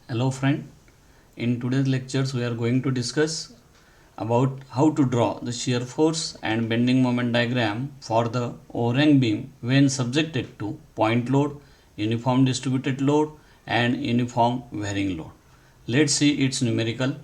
Hello friend, in today's lectures we are going to discuss about how to draw the shear force and bending moment diagram for the overhang beam when subjected to point load, uniform distributed load and uniform varying load. Let's see its numerical.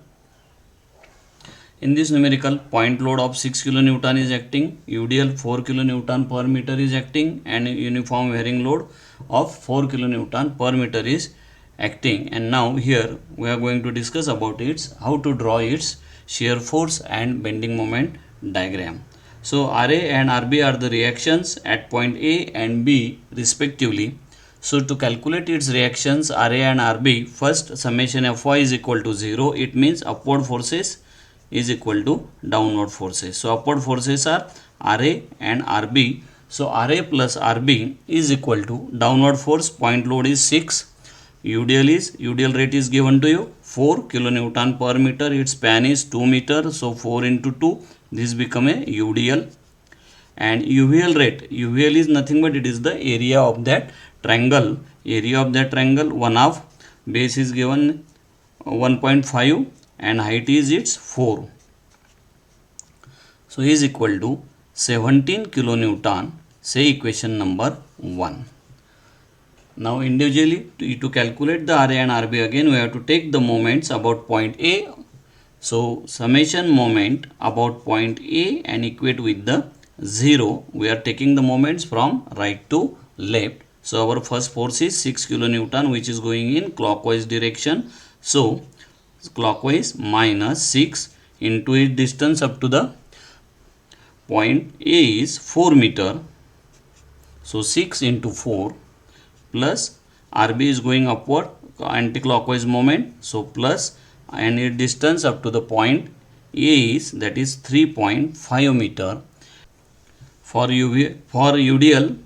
In this numerical, point load of 6 kN is acting, UDL 4 kN per meter is acting and uniform varying load of 4 kN per meter is acting. And now here we are going to discuss about its how to draw its shear force and bending moment diagram. So RA and RB are the reactions at point A and B respectively. So to calculate its reactions RA and RB, first summation Fy is equal to 0. It means upward forces is equal to downward forces. So upward forces are RA and RB. So RA plus RB is equal to downward force, point load is 6. UDL rate is given to you 4 kilonewton per meter. Its span is 2 meter. So 4 into 2, this become a UDL. And UVL is nothing but it is the area of that triangle. Area of that triangle, 1 half, base is given 1.5 and height is its 4. So is equal to 17 kilonewton. Say equation number 1. Now individually to calculate the RA and RB, again we have to take the moments about point A. So summation moment about point A and equate with the 0. We are taking the moments from right to left. So our first force is 6 kilonewton which is going in clockwise direction. So clockwise minus 6 into its distance up to the point A is 4 meter. So 6 into 4 plus RB is going upward anti-clockwise moment. So plus and its distance up to the point A is, that is 3.5 meter. For UDL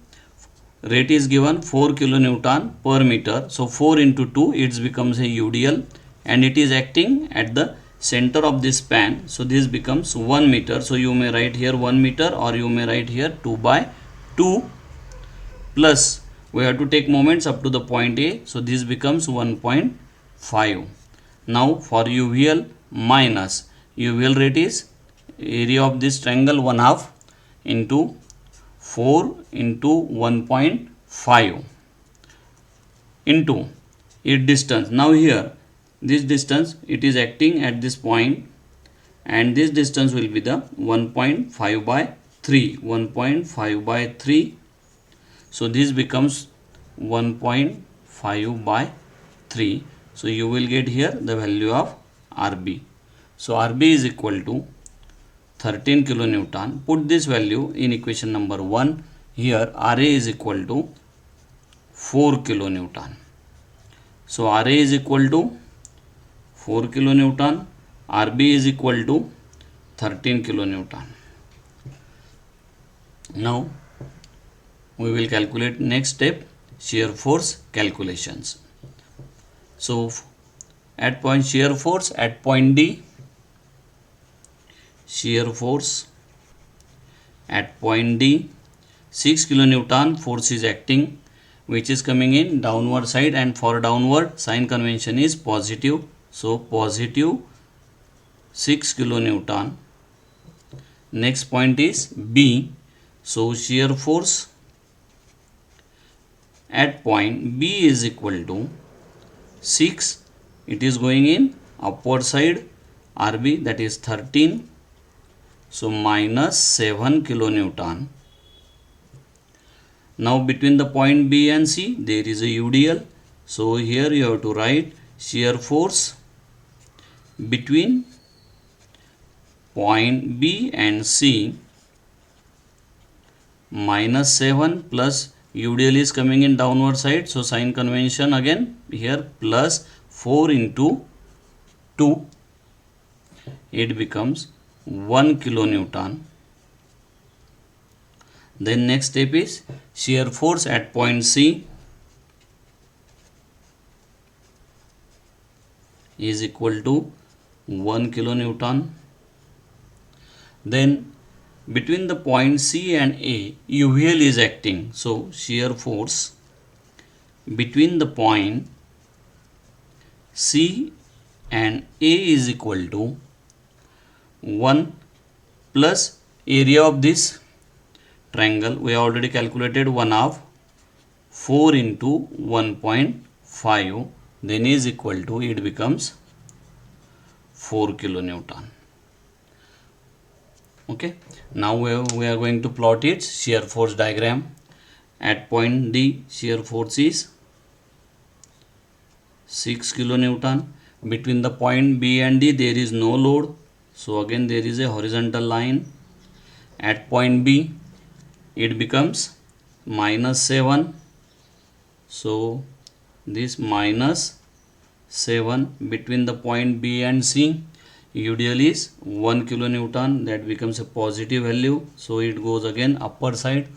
rate is given 4 kilonewton per meter. So 4 into 2 it becomes a UDL and it is acting at the center of this span. So this becomes 1 meter. So you may write here 1 meter or you may write here 2 by 2 plus we have to take moments up to the point A. So this becomes 1.5. Now for UVL minus, UVL rate is area of this triangle 1 half into 4 into 1.5 into its distance. Now here this distance it is acting at this point and this distance will be the 1.5 by 3. 1.5 by 3. So this becomes 1.5 by 3. So you will get here the value of RB. So RB is equal to 13 kilonewton. Put this value in equation number 1. Here RA is equal to 4 kilonewton. So RA is equal to 4 kilonewton. RB is equal to 13 kilonewton. Now we will calculate next step, shear force calculations. So at point shear force at point D, shear force at point D, 6 kilonewton force is acting which is coming in downward side, and for downward sign convention is positive. So positive 6 kilonewton. Next point is B. So shear force at point B is equal to 6. It is going in upward side. RB, that is 13. So minus 7 kilonewton. Now between the point B and C there is a UDL. So here you have to write shear force between point B and C minus 7 plus UDL is coming in downward side. So sign convention again here plus 4 into 2. It becomes 1 kilonewton. Then next step is shear force at point C is equal to 1 kilonewton. Then between the point C and A, UVL is acting. So shear force between the point C and A is equal to 1 plus area of this triangle. We already calculated 1/2, 4 into 1.5, then is equal to, it becomes 4 kilonewton. Okay, now we are going to plot its shear force diagram. At point D, shear force is 6 kilonewton. Between the point B and D there is no load, so again there is a horizontal line. At point B it becomes -7, so this -7 between the point B and C. UDL is 1 kilonewton, that becomes a positive value, so it goes again upper side.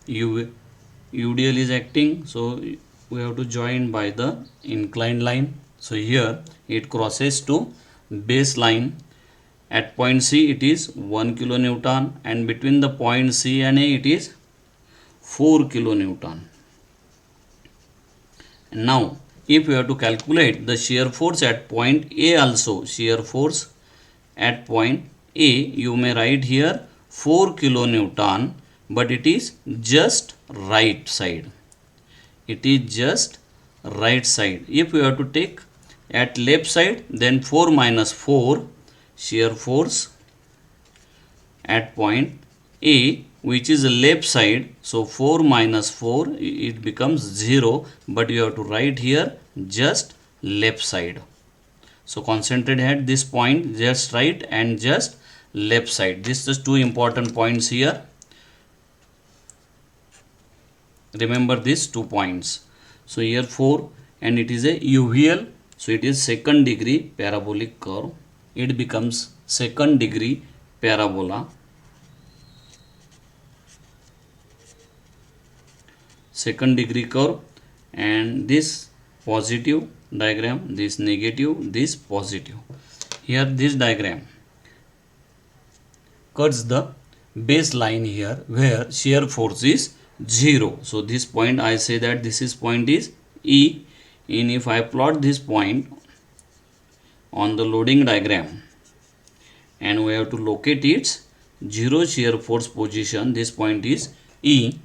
UDL is acting, so we have to join by the inclined line. So here it crosses to baseline. At point C it is 1 kilonewton, and between the point C and A it is 4 kilonewton. Now if we have to calculate the shear force at point A also, shear force at point A, you may write here 4 kilonewton, but it is just right side. It is just right side. If we have to take at left side, then 4 minus 4, shear force at point A, which is left side, so 4 minus 4, it becomes 0, but you have to write here just left side. So concentrate at this point, just right and just left side. This is two important points here. Remember these 2 points. So here 4, and it is a UVL, so it is second degree parabolic curve. It becomes second degree parabola. Second degree curve, and this positive diagram, this negative, this positive. Here this diagram cuts the baseline here where shear force is 0. So this point, I say that this is point is E. And if I plot this point on the loading diagram, and we have to locate its 0 shear force position, this point is E.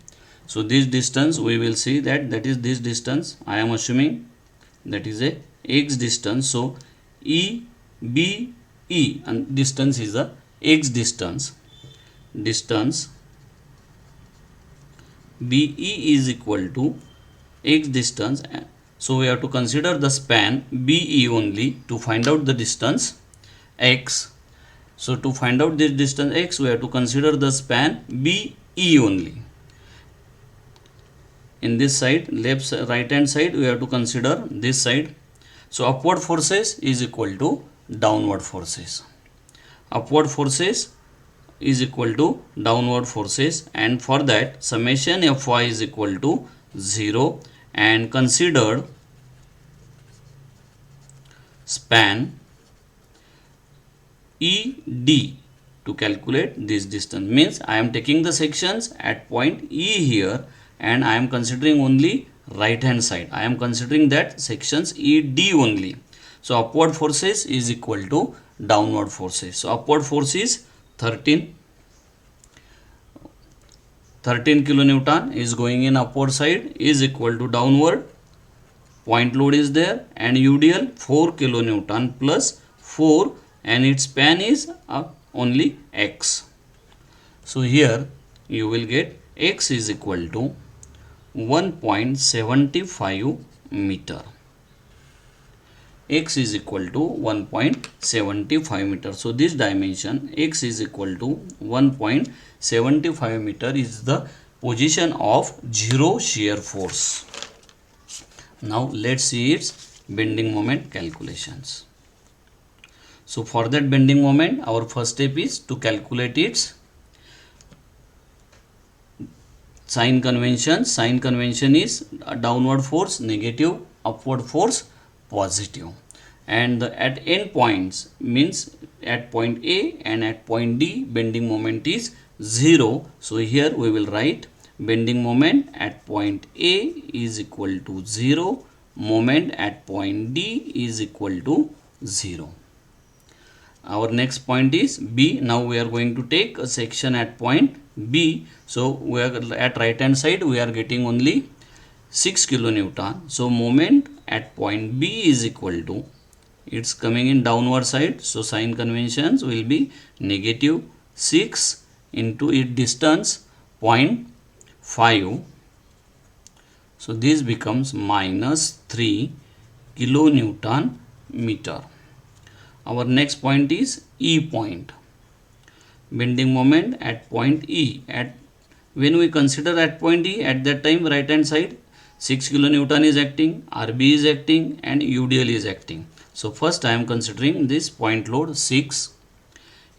So this distance, we will see that is this distance. I am assuming that is a x distance. So EBE, and distance is the x distance. Distance BE is equal to x distance. So we have to consider the span BE only to find out the distance x. So to find out this distance x, we have to consider the span BE only. In this side, right hand side, we have to consider this side. So upward forces is equal to downward forces. Upward forces is equal to downward forces, and for that summation Fy is equal to 0, and consider span ED to calculate this distance. Means I am taking the sections at point E here, and I am considering only right hand side. I am considering that sections ED only. So upward forces is equal to downward forces. So upward force is 13 kilonewton is going in upward side, is equal to downward. Point load is there, and UDL 4 kilonewton plus 4, and its span is only x. So here you will get x is equal to 1.75 meter. X is equal to 1.75 meter. So this dimension x is equal to 1.75 meter is the position of 0 shear force. Now let's see its bending moment calculations. So for that bending moment, our first step is to calculate its sign convention. Sign convention is downward force negative, upward force positive, and at end points means at point A and at point D bending moment is 0. So here we will write bending moment at point A is equal to 0, moment at point D is equal to 0. Our next point is B. Now we are going to take a section at point B. So we are at right hand side, we are getting only 6 kilonewton. So moment at point B is equal to, it's coming in downward side, so sign conventions will be negative 6 into its distance 0.5. So this becomes minus 3 kilonewton meter. Our next point is E point. Bending moment at point E. When we consider at point E, at that time right hand side 6 kilonewton is acting, RB is acting, and UDL is acting. So first I am considering this point load 6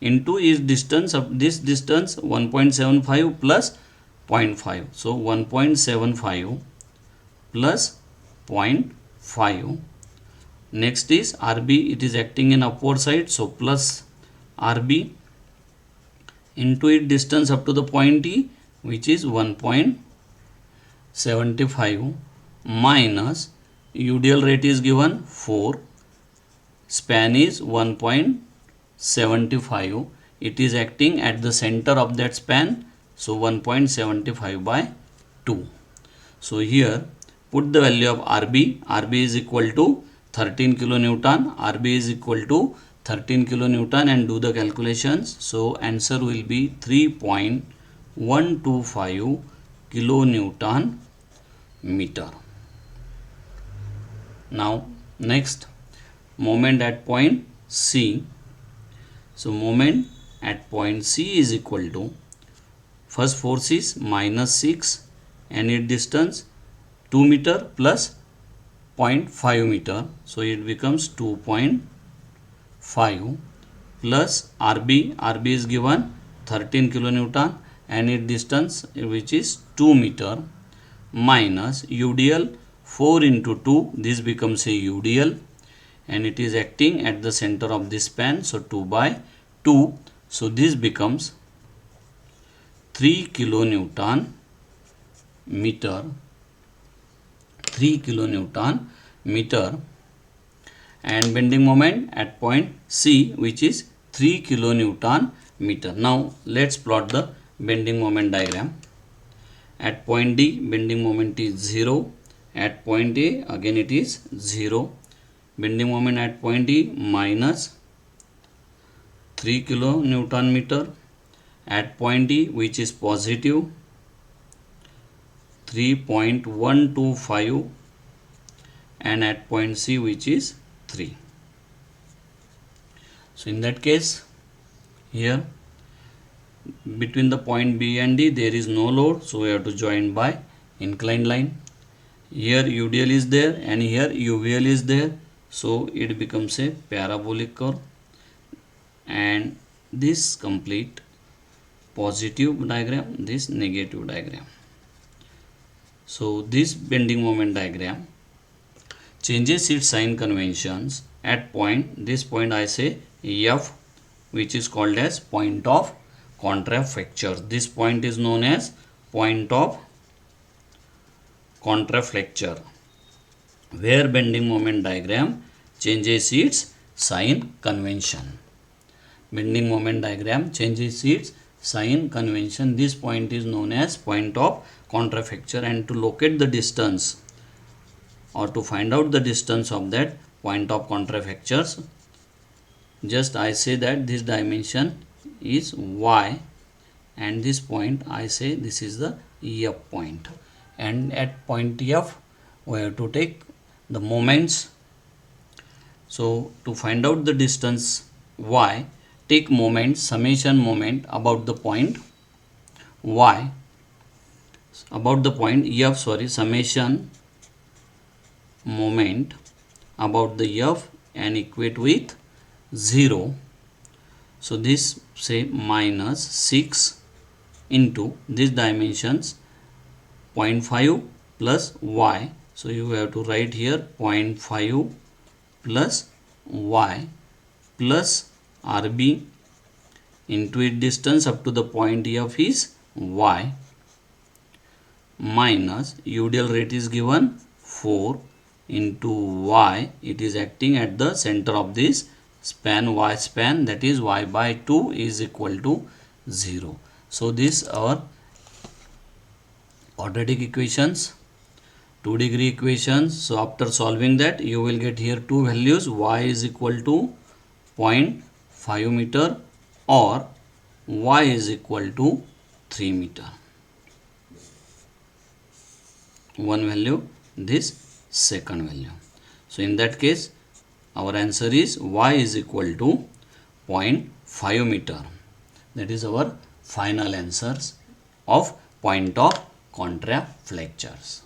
into its distance of this distance 1.75 plus 0.5. So 1.75 plus 0.5. Next is RB, it is acting in upward side, so plus RB into its distance up to the point E, which is 1.75 minus UDL rate is given 4, span is 1.75, it is acting at the center of that span, so 1.75 by 2. So here put the value of RB. RB is equal to 13 kilonewton. RB is equal to 13 kilonewton and do the calculations. So answer will be 3.125 kilonewton meter. Now next, moment at point C. So moment at point C is equal to, first force is minus 6 and its distance 2 meter plus 0.5 meter, so it becomes 2.5 plus RB. RB is given 13 kilonewton and its distance, which is 2 meter, minus UDL 4 into 2, this becomes a UDL and it is acting at the center of this span, so 2 by 2, so this becomes 3 kilonewton meter, 3 kilonewton meter, and bending moment at point C, which is 3 kilonewton meter. Now let's plot the bending moment diagram. At point D, bending moment is 0. At point A, again it is 0. Bending moment at point E minus 3 kilonewton meter. At point E, which is positive 3.125, and at point C, which is 3. So in that case, here between the point B and D there is no load, so we have to join by inclined line. Here UDL is there and here UVL is there, so it becomes a parabolic curve, and this complete positive diagram, this negative diagram. So this bending moment diagram changes its sign conventions at point, this point I say F, which is called as point of contraflexure. This point is known as point of contraflexure, where bending moment diagram changes its sign convention. Bending moment diagram changes its sign convention. This point is known as point of contraflexure, and to locate the distance or to find out the distance of that point of contraflexures, just I say that this dimension is Y, and this point I say this is the F point, and at point F we have to take the moments. So to find out the distance Y, take moment, summation moment about the point Y, about the point F, summation moment about the F and equate with 0. So this say minus 6 into this dimensions 0.5 plus Y. So you have to write here 0.5 plus Y plus RB into its distance up to the point F is Y, minus UDL rate is given 4 into y, it is acting at the center of this span, y span, that is y by 2 is equal to 0. So this our quadratic equations, 2 degree equations. So after solving that, you will get here two values, y is equal to 0.5 meter or y is equal to 3 meter. One value, this second value. So in that case, our answer is y is equal to 0.5 meter. That is our final answers of point of contraflexures.